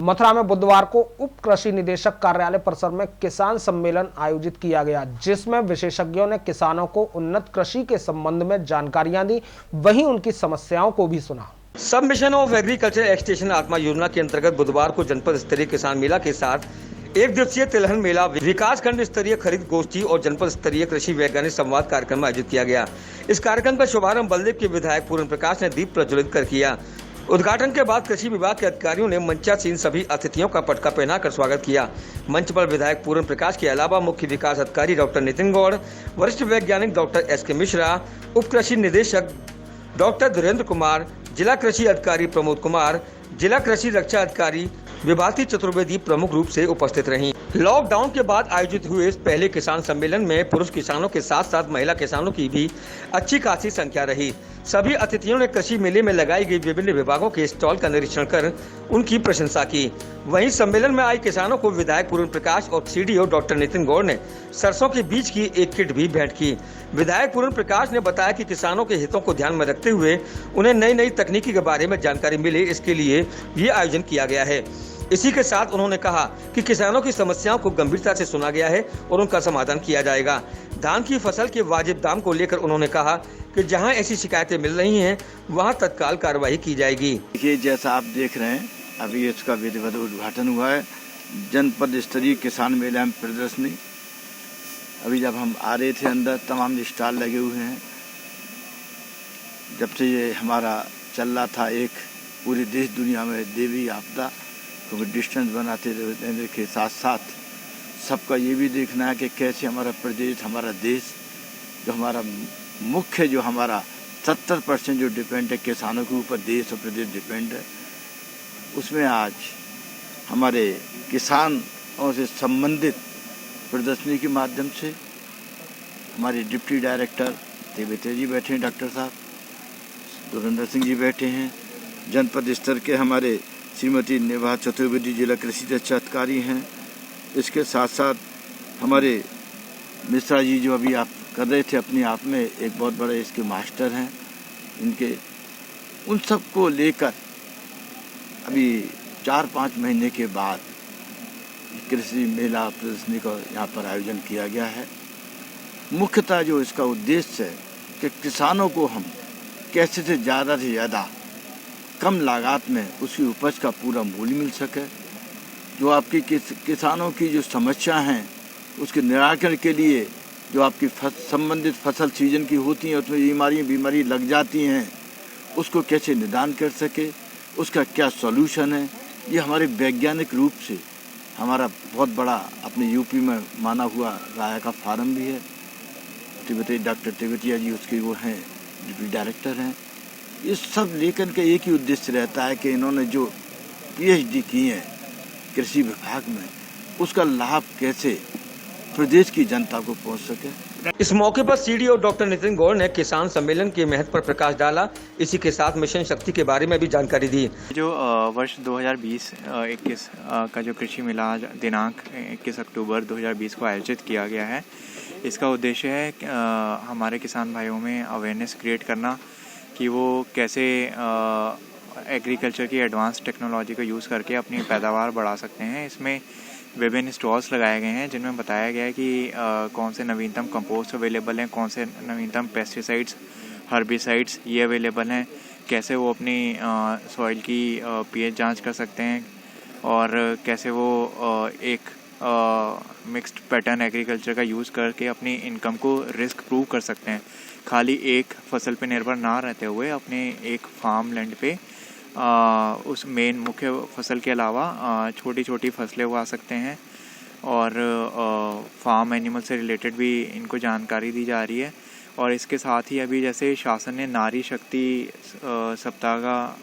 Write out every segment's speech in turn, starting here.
मथुरा में बुधवार को उप कृषि निदेशक कार्यालय परिसर में किसान सम्मेलन आयोजित किया गया, जिसमें विशेषज्ञों ने किसानों को उन्नत कृषि के संबंध में जानकारियां दी, वहीं उनकी समस्याओं को भी सुना। सब मिशन ऑफ एग्रीकल्चर एक्सटेंशन आत्मा योजना के अंतर्गत बुधवार को जनपद स्तरीय किसान मेला के साथ एक दिवसीय तिलहन मेला, विकास खंड स्तरीय खरीद गोष्ठी और जनपद स्तरीय कृषि वैज्ञानिक संवाद कार्यक्रम आयोजित किया गया। इस कार्यक्रम का शुभारंभ बलदेव के विधायक पूर्ण प्रकाश ने दीप प्रज्वलित कर किया। उद्घाटन के बाद कृषि विभाग के अधिकारियों ने मंचासीन सभी अतिथियों का पटका पहनाकर स्वागत किया। मंच पर विधायक पूर्ण प्रकाश के अलावा मुख्य विकास अधिकारी डॉक्टर नितिन गौड़, वरिष्ठ वैज्ञानिक डॉक्टर एस.के. मिश्रा, उप कृषि निदेशक डॉक्टर धीरेन्द्र कुमार, जिला कृषि अधिकारी प्रमोद कुमार, जिला कृषि रक्षा अधिकारी विभाती चतुर्वेदी प्रमुख रूप से उपस्थित रहीं। लॉकडाउन के बाद आयोजित हुए इस पहले किसान सम्मेलन में पुरुष किसानों के साथ साथ महिला किसानों की भी अच्छी खासी संख्या रही। सभी अतिथियों ने कृषि मेले में लगाई गई विभिन्न विभागों के स्टॉल का निरीक्षण कर उनकी प्रशंसा की। वहीं सम्मेलन में आए किसानों को विधायक पूर्ण प्रकाश और सीडीओ डॉक्टर नितिन गौड़ ने सरसों के बीज की एक किट भी भेंट की। विधायक पूर्ण प्रकाश ने बताया कि किसानों के हितों को ध्यान में रखते हुए उन्हें नई नई तकनीकी के बारे में जानकारी मिले, इसके लिए ये आयोजन किया गया है। इसी के साथ उन्होंने कहा कि किसानों की समस्याओं को गंभीरता से सुना गया है और उनका समाधान किया जाएगा। धान की फसल के वाजिब दाम को लेकर उन्होंने कहा कि जहां ऐसी शिकायतें मिल रही हैं वहां तत्काल कार्रवाई की जाएगी। देखिए, जैसा आप देख रहे हैं, अभी इसका विधिवत उद्घाटन हुआ है। जनपद स्तरीय किसान मेला में प्रदर्शनी, अभी जब हम आ रहे थे अंदर तमाम स्टॉल लगे हुए हैं। जब से ये हमारा चल रहा था एक पूरे देश दुनिया में देवी आपदा, तो डिस्टेंस बनाते रहने के साथ साथ सबका ये भी देखना है कि कैसे हमारा प्रदेश, हमारा देश, जो हमारा मुख्य जो हमारा 70% जो डिपेंड है किसानों के ऊपर देश और प्रदेश डिपेंड है, उसमें आज हमारे किसानों से संबंधित प्रदर्शनी के माध्यम से हमारे डिप्टी डायरेक्टर तेवेते जी बैठे हैं, डॉक्टर साहब धुरेंद्र सिंह जी बैठे हैं, जनपद स्तर के हमारे श्रीमती नेभा चतुर्वेदी जिला कृषि रक्षा अधिकारी हैं। इसके साथ साथ हमारे मिश्रा जी जो अभी आप कर रहे थे अपने आप में एक बहुत बड़े इसके मास्टर हैं, इनके उन सब को लेकर अभी 4-5 महीने के बाद कृषि मेला प्रदर्शनी का यहाँ पर आयोजन किया गया है। मुख्यतः जो इसका उद्देश्य है कि किसानों को हम कैसे से ज़्यादा कम लागत में उसकी उपज का पूरा मूल्य मिल सके। जो आपकी किसानों की जो समस्या हैं उसके निराकरण के लिए जो आपकी संबंधित फसल सीजन की होती हैं, उसमें बीमारी लग जाती हैं, उसको कैसे निदान कर सके, उसका क्या सॉल्यूशन है, ये हमारे वैज्ञानिक रूप से हमारा बहुत बड़ा अपने यूपी में माना हुआ राय का फार्म भी है। डॉक्टर तेवतिया जी उसके वो हैं, डिप्टी डायरेक्टर हैं। ये सब लेकर के एक ही उद्देश्य रहता है कि इन्होंने जो पीएचडी की है कृषि विभाग में, उसका लाभ कैसे प्रदेश की जनता को पहुंच सके। इस मौके पर सीडीओ डॉक्टर नितिन गौड़ ने किसान सम्मेलन के महत्व पर प्रकाश डाला। इसी के साथ मिशन शक्ति के बारे में भी जानकारी दी। जो वर्ष 2020-21 का जो कृषि मेला दिनांक 21 अक्टूबर 2020 को आयोजित किया गया है, इसका उद्देश्य है हमारे किसान भाइयों में अवेयरनेस क्रिएट करना कि वो कैसे एग्रीकल्चर की एडवांस टेक्नोलॉजी का यूज़ करके अपनी पैदावार बढ़ा सकते हैं। इसमें विभिन्न स्टॉल्स लगाए गए हैं जिनमें बताया गया है कि कौन से नवीनतम कंपोस्ट अवेलेबल हैं, कौन से नवीनतम पेस्टिसाइड्स, हर्बिसाइड्स ये अवेलेबल हैं, कैसे वो अपनी सॉइल की पीएच जांच कर सकते हैं और कैसे वो एक मिक्स्ड पैटर्न एग्रीकल्चर का यूज़ करके अपनी इनकम को रिस्क प्रूव कर सकते हैं। खाली एक फसल पे निर्भर ना रहते हुए अपने एक फार्म लैंड पे उस मेन मुख्य फसल के अलावा छोटी छोटी फसलें उगा सकते हैं और फार्म एनिमल से रिलेटेड भी इनको जानकारी दी जा रही है। और इसके साथ ही अभी जैसे शासन ने नारी शक्ति सप्ताह का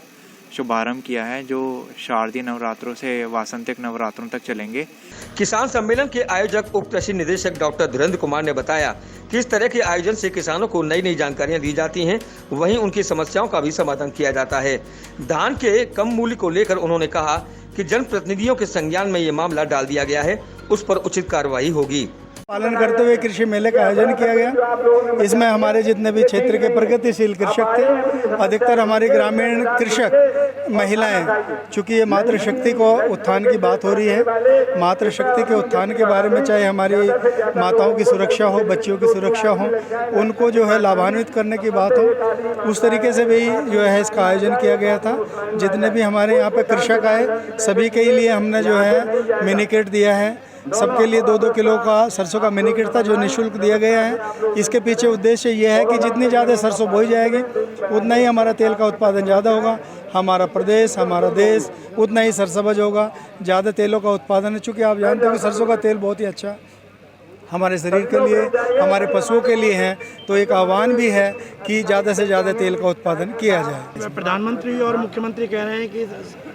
शुभारंभ किया है, जो शारदीय नवरात्रों से वासंतिक नवरात्रों तक चलेंगे। किसान सम्मेलन के आयोजक उप कृषि निदेशक डॉक्टर धीरेन्द्र कुमार ने बताया कि इस तरह के आयोजन से किसानों को नई नई जानकारियां दी जाती हैं, वहीं उनकी समस्याओं का भी समाधान किया जाता है। धान के कम मूल्य को लेकर उन्होंने कहा कि जनप्रतिनिधियों के संज्ञान में ये मामला डाल दिया गया है, उस पर उचित कार्रवाई होगी। पालन करते हुए कृषि मेले का आयोजन किया गया। इसमें हमारे जितने भी क्षेत्र के प्रगतिशील कृषक थे, अधिकतर हमारे ग्रामीण कृषक महिलाएं, चूँकि ये मातृशक्ति को उत्थान की बात हो रही है, मातृशक्ति के उत्थान के बारे में चाहे हमारी माताओं की सुरक्षा हो, बच्चियों की सुरक्षा हो, उनको जो है लाभान्वित करने की बात हो, उस तरीके से भी जो है इसका आयोजन किया गया था। जितने भी हमारे यहाँ पे कृषक आए सभी के लिए हमने जो है मिनी किट दिया है। सबके लिए 2-2 किलो का सरसों का मिनी किट था जो निःशुल्क दिया गया है। इसके पीछे उद्देश्य ये है कि जितनी ज़्यादा सरसों बोई जाएगी उतना ही हमारा तेल का उत्पादन ज़्यादा होगा, हमारा प्रदेश, हमारा देश उतना ही सरसब्ज होगा, ज़्यादा तेलों का उत्पादन है। चूँकि आप जानते हो कि सरसों का तेल बहुत ही अच्छा हमारे शरीर के लिए, हमारे पशुओं के लिए है, तो एक आह्वान भी है कि ज़्यादा से ज़्यादा तेल का उत्पादन किया जाए। प्रधानमंत्री और मुख्यमंत्री कह रहे हैं कि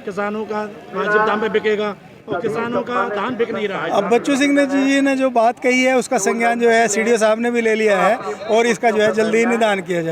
किसानों का वाजिब दाम पे बिकेगा और किसानों का धान बिक नहीं रहा है। अब बच्चू सिंह जी ने जो बात कही है उसका संज्ञान जो है CDO साहब ने भी ले लिया है और इसका जो है जल्दी ही निदान किया जाए।